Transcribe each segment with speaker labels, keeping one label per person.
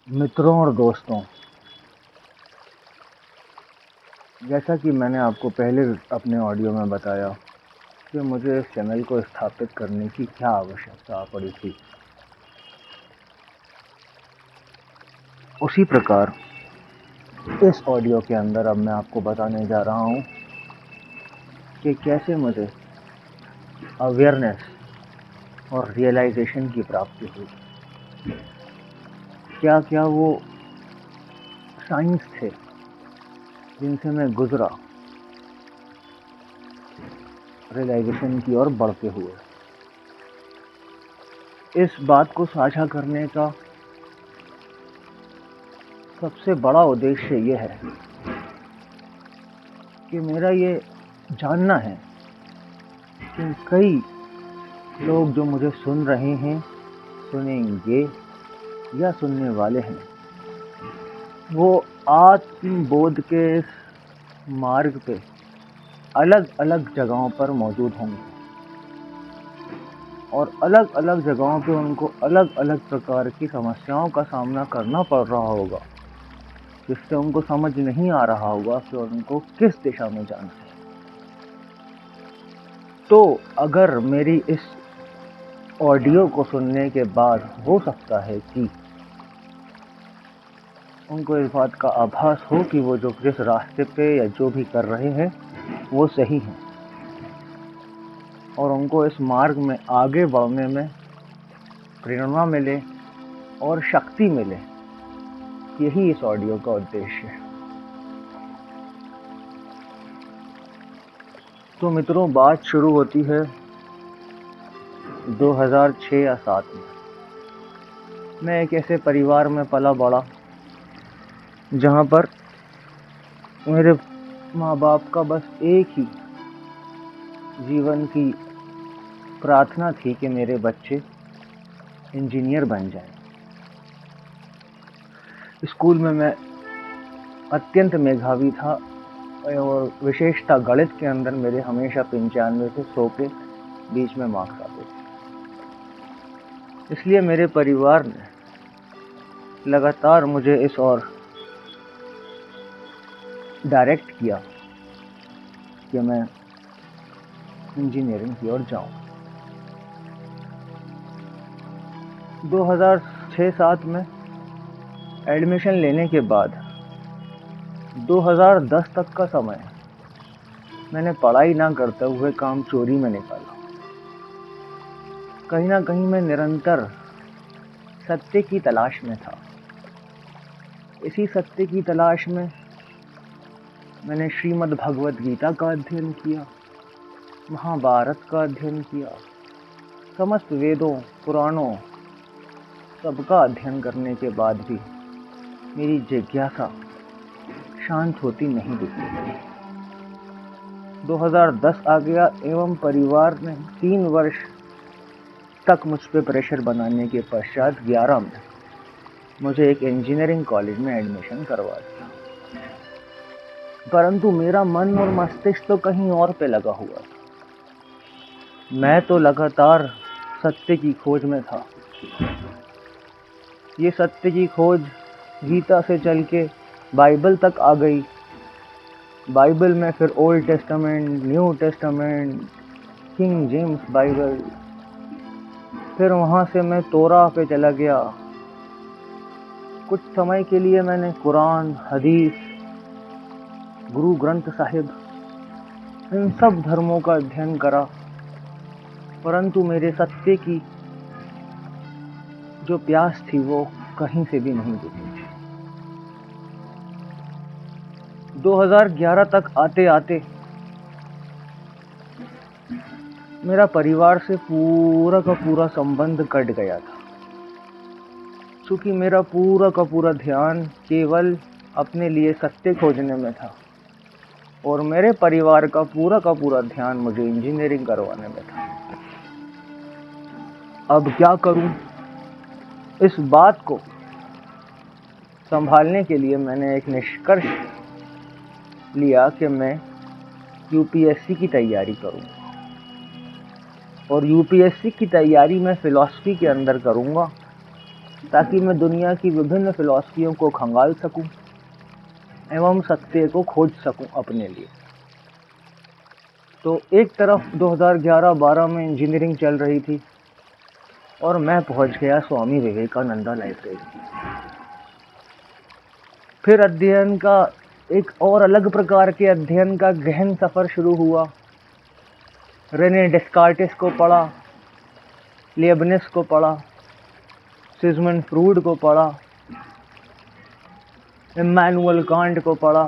Speaker 1: मित्रों और दोस्तों, जैसा कि मैंने आपको पहले अपने ऑडियो में बताया कि मुझे इस चैनल को स्थापित करने की क्या आवश्यकता पड़ी थी, उसी प्रकार इस ऑडियो के अंदर अब मैं आपको बताने जा रहा हूँ कि कैसे मुझे अवेयरनेस और रियलाइजेशन की प्राप्ति हुई। क्या क्या वो साइंस थे जिनसे मैं गुजरा रियलाइजेशन की ओर बढ़ते हुए। इस बात को साझा करने का सबसे बड़ा उद्देश्य ये है कि मेरा ये जानना है कि कई लोग जो मुझे सुन रहे हैं, सुनेंगे या सुनने वाले हैं, वो आत्मबोध के इस मार्ग पे अलग अलग जगहों पर मौजूद होंगे और अलग अलग जगहों पे उनको अलग अलग प्रकार की समस्याओं का सामना करना पड़ रहा होगा, जिससे उनको समझ नहीं आ रहा होगा कि उनको किस दिशा में जाना है। तो अगर मेरी इस ऑडियो को सुनने के बाद हो सकता है कि उनको इस बात का आभास हो कि वो जो जिस रास्ते पे या जो भी कर रहे हैं वो सही है और उनको इस मार्ग में आगे बढ़ने में प्रेरणा मिले और शक्ति मिले, यही इस ऑडियो का उद्देश्य है। तो मित्रों, बात शुरू होती है 2006 या 7 में। मैं एक ऐसे परिवार में पला बड़ा जहाँ पर मेरे माँ बाप का बस एक ही जीवन की प्रार्थना थी कि मेरे बच्चे इंजीनियर बन जाएं। स्कूल में मैं अत्यंत मेधावी था और विशेषता गणित के अंदर मेरे हमेशा 95 से 100 के बीच में मार्क्स आते थे। इसलिए मेरे परिवार ने लगातार मुझे इस ओर डायरेक्ट किया कि मैं इंजीनियरिंग की ओर जाऊं। 2006-7 में एडमिशन लेने के बाद 2010 तक का समय मैंने पढ़ाई ना करते हुए काम चोरी में निकाला। कहीं ना कहीं मैं निरंतर सत्य की तलाश में था। इसी सत्य की तलाश में मैंने श्रीमद् भगवद गीता का अध्ययन किया, महाभारत का अध्ययन किया, समस्त वेदों पुराणों सबका अध्ययन करने के बाद भी मेरी जिज्ञासा शांत होती नहीं दिखती। 2010 आ गया एवं परिवार ने 3 वर्ष तक मुझ पे प्रेशर बनाने के पश्चात 11 में मुझे एक इंजीनियरिंग कॉलेज में एडमिशन करवा दिया। परंतु मेरा मन और मस्तिष्क तो कहीं और पे लगा हुआ था। मैं तो लगातार सत्य की खोज में था। ये सत्य की खोज गीता से चल के बाइबल तक आ गई। बाइबल में फिर old testament, new testament, king James Bible, फिर वहाँ से मैं तोरा पे चला गया। कुछ समय के लिए मैंने कुरान, हदीस, गुरु ग्रंथ साहिब, इन सब धर्मों का अध्ययन करा, परंतु मेरे सत्य की जो प्यास थी वो कहीं से भी नहीं बुझी। 2011 तक आते आते मेरा परिवार से पूरा का पूरा संबंध कट गया था, क्योंकि मेरा पूरा का पूरा ध्यान केवल अपने लिए सत्य खोजने में था और मेरे परिवार का पूरा ध्यान मुझे इंजीनियरिंग करवाने में था। अब क्या करूं? इस बात को संभालने के लिए मैंने एक निष्कर्ष लिया कि मैं यूपीएससी की तैयारी करूंगा और यूपीएससी की तैयारी मैं फिलॉसफी के अंदर करूंगा ताकि मैं दुनिया की विभिन्न फिलॉसफियों को खंगाल सकूं एवं सत्य को खोज सकूं अपने लिए। तो एक तरफ 2011-12 में इंजीनियरिंग चल रही थी और मैं पहुंच गया स्वामी विवेकानंदा लाइब्रेरी। फिर अध्ययन का एक और अलग प्रकार के अध्ययन का गहन सफ़र शुरू हुआ। रेने डेस्कार्टिस को पढ़ा, लेबनिज को पढ़ा, सिगमंड फ्रूड को पढ़ा, इम्मानुएल कांट को पढ़ा,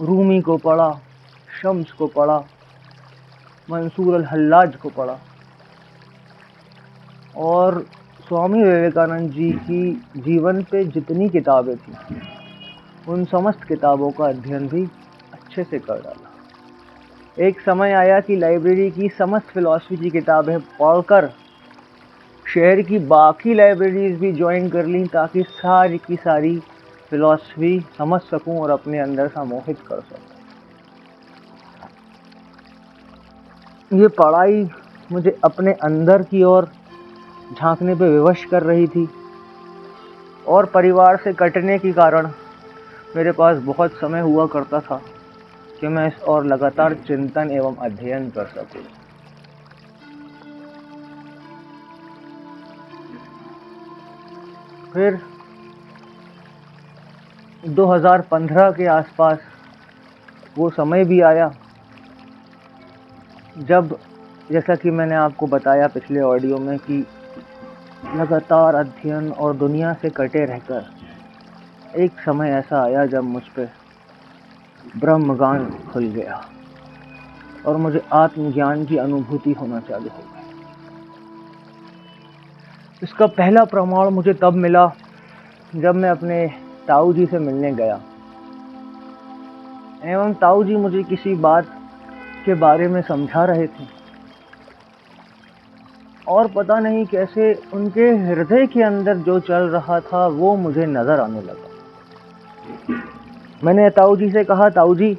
Speaker 1: रूमी को पढ़ा, शम्स को पढ़ा, मंसूर अल हल्लाज को पढ़ा और स्वामी विवेकानंद जी की जीवन पे जितनी किताबें थी उन समस्त किताबों का अध्ययन भी अच्छे से कर डाला। एक समय आया कि लाइब्रेरी की समस्त फिलॉसफी की किताबें पढ़कर शहर की बाकी लाइब्रेरीज भी ज्वाइन कर ली ताकि सारी की सारी फिलॉसफी समझ सकूं और अपने अंदर समाहित कर सकूं। ये पढ़ाई मुझे अपने अंदर की ओर झांकने पे विवश कर रही थी और परिवार से कटने के कारण मेरे पास बहुत समय हुआ करता था कि मैं इस और लगातार चिंतन एवं अध्ययन कर सकूं। फिर 2015 के आसपास वो समय भी आया जब, जैसा कि मैंने आपको बताया पिछले ऑडियो में, कि लगातार अध्ययन और दुनिया से कटे रहकर एक समय ऐसा आया जब मुझ पे ब्रह्मज्ञान खुल गया और मुझे आत्मज्ञान की अनुभूति होना चालू हो गई। इसका पहला प्रमाण मुझे तब मिला जब मैं अपने ताऊ जी से मिलने गया एवं ताऊ जी मुझे किसी बात के बारे में समझा रहे थे और पता नहीं कैसे उनके हृदय के अंदर जो चल रहा था वो मुझे नजर आने लगा। मैंने ताऊ जी से कहा, ताऊ जी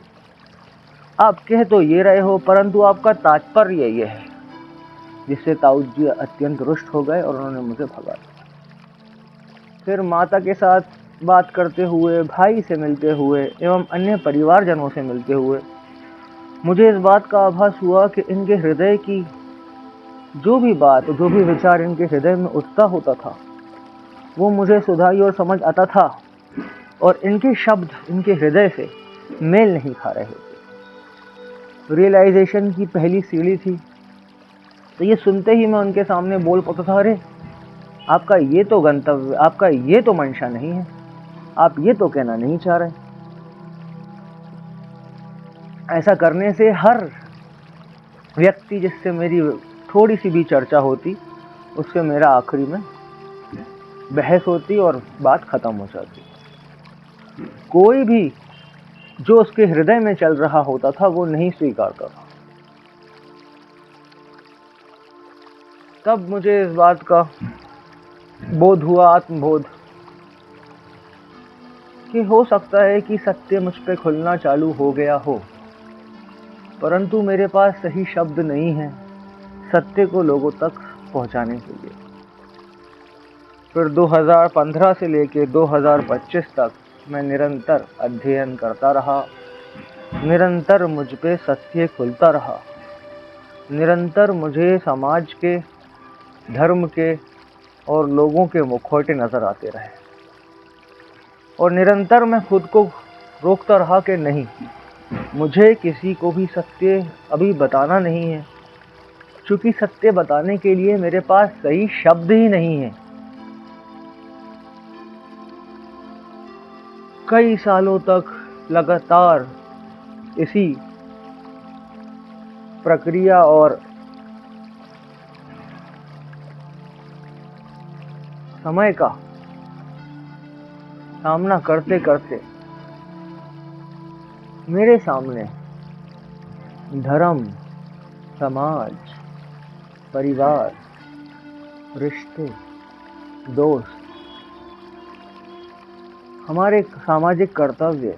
Speaker 1: आप कह तो ये रहे हो परंतु आपका तात्पर्य ये है, जिससे ताऊ जी अत्यंत रुष्ट हो गए और उन्होंने मुझे भगा दिया। फिर माता के साथ बात करते हुए, भाई से मिलते हुए एवं अन्य परिवारजनों से मिलते हुए मुझे इस बात का आभास हुआ कि इनके हृदय की जो भी बात, जो भी विचार इनके हृदय में उठता होता था वो मुझे सुधाई और समझ आता था और इनके शब्द इनके हृदय से मेल नहीं खा रहे थे। रियलाइजेशन की पहली सीढ़ी थी। तो ये सुनते ही मैं उनके सामने बोल पड़ता था, अरे आपका ये तो गंतव्य, आपका ये तो मंशा नहीं है, आप ये तो कहना नहीं चाह रहे। ऐसा करने से हर व्यक्ति जिससे मेरी थोड़ी सी भी चर्चा होती उससे मेरा आखिरी में बहस होती और बात खत्म हो जाती। कोई भी जो उसके हृदय में चल रहा होता था वो नहीं स्वीकारता था। तब मुझे इस बात का बोध हुआ, आत्मबोध, कि हो सकता है कि सत्य मुझ पे खुलना चालू हो गया हो परंतु मेरे पास सही शब्द नहीं है सत्य को लोगों तक पहुंचाने के लिए। फिर 2015 से लेकर 2025 तक मैं निरंतर अध्ययन करता रहा, निरंतर मुझ पे सत्य खुलता रहा, निरंतर मुझे समाज के, धर्म के और लोगों के मुखौटे नजर आते रहे और निरंतर मैं खुद को रोकता रहा कि नहीं, मुझे किसी को भी सत्य अभी बताना नहीं है, क्योंकि सत्य बताने के लिए मेरे पास सही शब्द ही नहीं है। कई सालों तक लगातार इसी प्रक्रिया और समय का सामना करते करते मेरे सामने धर्म, समाज, परिवार, रिश्ते, दोस्त, हमारे सामाजिक कर्तव्य,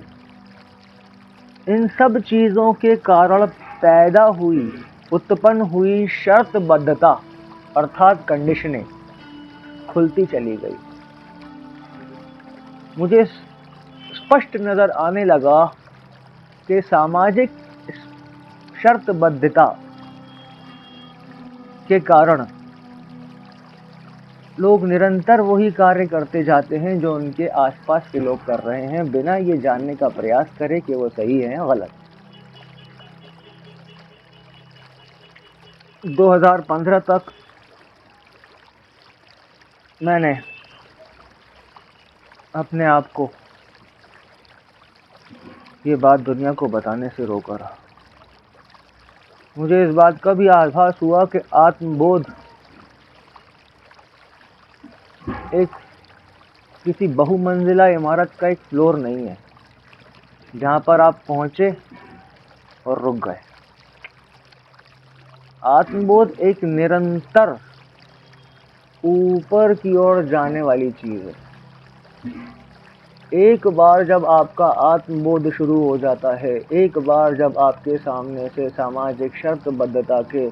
Speaker 1: इन सब चीज़ों के कारण पैदा हुई, उत्पन्न हुई शर्तबद्धता अर्थात कंडीशनिंग खुलती चली गई। मुझे स्पष्ट नजर आने लगा कि सामाजिक शर्तबद्धता के कारण लोग निरंतर वही कार्य करते जाते हैं जो उनके आसपास के लोग कर रहे हैं, बिना ये जानने का प्रयास करें कि वो सही है या गलत। 2015 तक मैंने अपने आप को ये बात दुनिया को बताने से रोका रहा। मुझे इस बात का भी आभास हुआ कि आत्मबोध एक किसी बहुमंजिला इमारत का एक फ्लोर नहीं है जहां पर आप पहुंचे और रुक गए। आत्मबोध एक निरंतर ऊपर की ओर जाने वाली चीज है। एक बार जब आपका आत्मबोध शुरू हो जाता है, एक बार जब आपके सामने से सामाजिक शर्तबद्धता के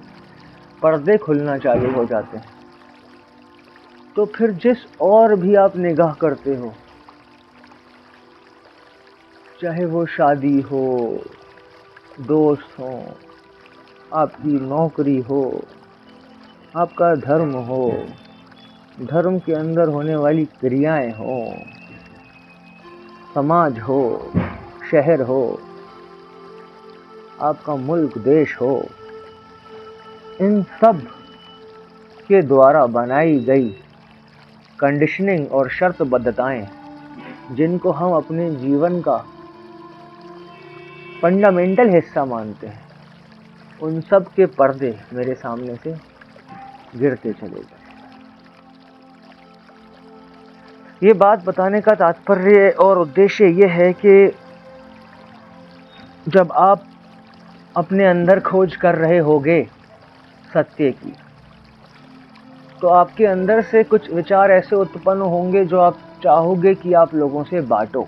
Speaker 1: पर्दे खुलना चालू हो जाते हैं, तो फिर जिस और भी आप निगाह करते हो, चाहे वो शादी हो, दोस्त हो, आपकी नौकरी हो, आपका धर्म हो, धर्म के अंदर होने वाली क्रियाएं हो, समाज हो, शहर हो, आपका मुल्क देश हो, इन सब के द्वारा बनाई गई कंडीशनिंग और शर्तबद्धताएं, जिनको हम अपने जीवन का फंडामेंटल हिस्सा मानते हैं, उन सब के पर्दे मेरे सामने से गिरते चले गए। ये बात बताने का तात्पर्य और उद्देश्य ये है कि जब आप अपने अंदर खोज कर रहे होगे सत्य की, तो आपके अंदर से कुछ विचार ऐसे उत्पन्न होंगे जो आप चाहोगे कि आप लोगों से बांटो।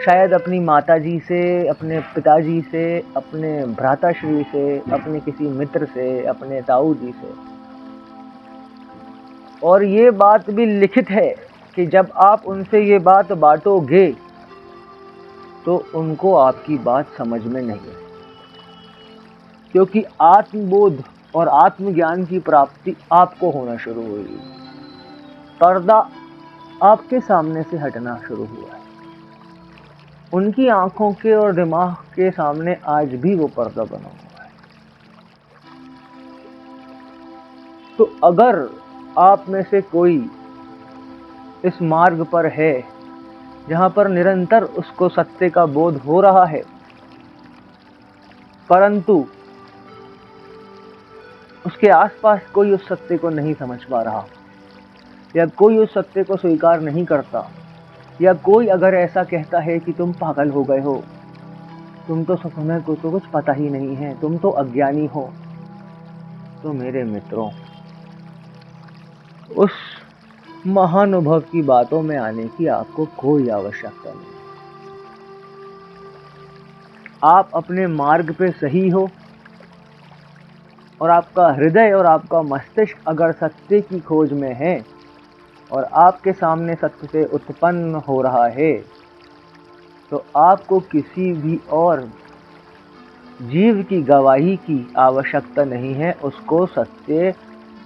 Speaker 1: शायद अपनी माताजी से, अपने पिताजी से, अपने भ्राताश्री से, अपने किसी मित्र से, अपने ताऊ जी से। और ये बात भी लिखित है कि जब आप उनसे ये बात बांटोगे तो उनको आपकी बात समझ में नहीं है, क्योंकि आत्मबोध और आत्मज्ञान की प्राप्ति आपको होना शुरू हुई। पर्दा आपके सामने से हटना शुरू हुआ है। उनकी आंखों के और दिमाग के सामने आज भी वो पर्दा बना हुआ है। तो अगर आप में से कोई इस मार्ग पर है जहां पर निरंतर उसको सत्य का बोध हो रहा है, परंतु उसके आसपास कोई उस सत्य को नहीं समझ पा रहा, या कोई उस सत्य को स्वीकार नहीं करता, या कोई अगर ऐसा कहता है कि तुम पागल हो गए हो, तुम तो समय को तो कुछ पता ही नहीं है, तुम तो अज्ञानी हो, तो मेरे मित्रों, उस महानुभव की बातों में आने की आपको कोई आवश्यकता नहीं। आप अपने मार्ग पे सही हो, और आपका हृदय और आपका मस्तिष्क अगर सत्य की खोज में है और आपके सामने सत्य से उत्पन्न हो रहा है, तो आपको किसी भी और जीव की गवाही की आवश्यकता नहीं है उसको सत्य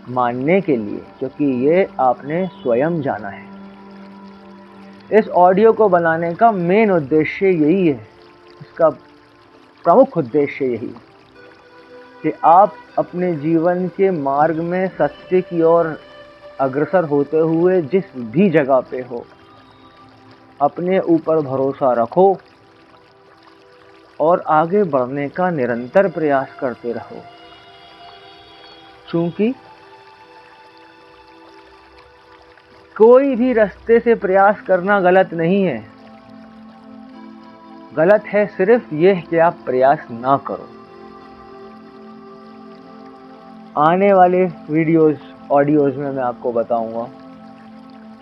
Speaker 1: मानने के लिए, क्योंकि ये आपने स्वयं जाना है। इस ऑडियो को बनाने का मेन उद्देश्य यही है, इसका प्रमुख उद्देश्य यही है कि आप अपने जीवन के मार्ग में सत्य की ओर अग्रसर होते हुए जिस भी जगह पे हो, अपने ऊपर भरोसा रखो और आगे बढ़ने का निरंतर प्रयास करते रहो। क्योंकि कोई भी रास्ते से प्रयास करना गलत नहीं है, गलत है सिर्फ यह कि आप प्रयास ना करो। आने वाले वीडियोस, ऑडियोज में मैं आपको बताऊंगा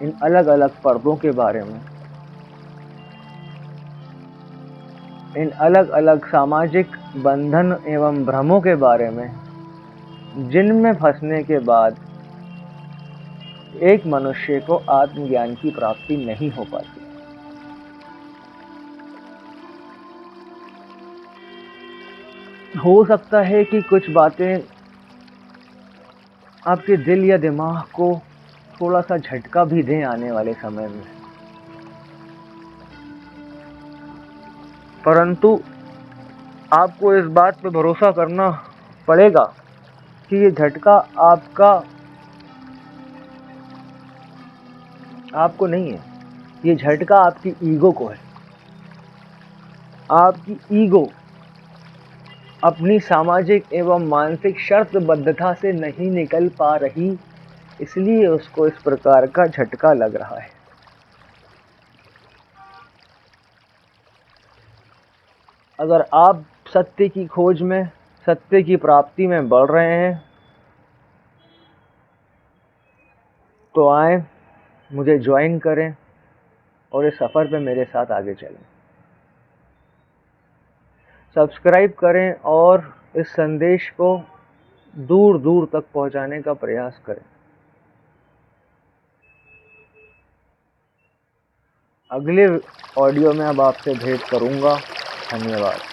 Speaker 1: इन अलग अलग पर्दों के बारे में, इन अलग अलग सामाजिक बंधन एवं भ्रमों के बारे में, जिनमें फंसने के बाद एक मनुष्य को आत्मज्ञान की प्राप्ति नहीं हो पाती। हो सकता है कि कुछ बातें आपके दिल या दिमाग को थोड़ा सा झटका भी दें आने वाले समय में, परंतु आपको इस बात पर भरोसा करना पड़ेगा कि ये झटका आपको नहीं है, ये झटका आपकी ईगो को है। आपकी ईगो अपनी सामाजिक एवं मानसिक शर्तबद्धता से नहीं निकल पा रही, इसलिए उसको इस प्रकार का झटका लग रहा है। अगर आप सत्य की खोज में, सत्य की प्राप्ति में बढ़ रहे हैं तो आए, मुझे ज्वाइन करें और इस सफ़र पे मेरे साथ आगे चलें। सब्सक्राइब करें और इस संदेश को दूर दूर तक पहुंचाने का प्रयास करें। अगले ऑडियो में अब आपसे भेंट करूंगा। धन्यवाद।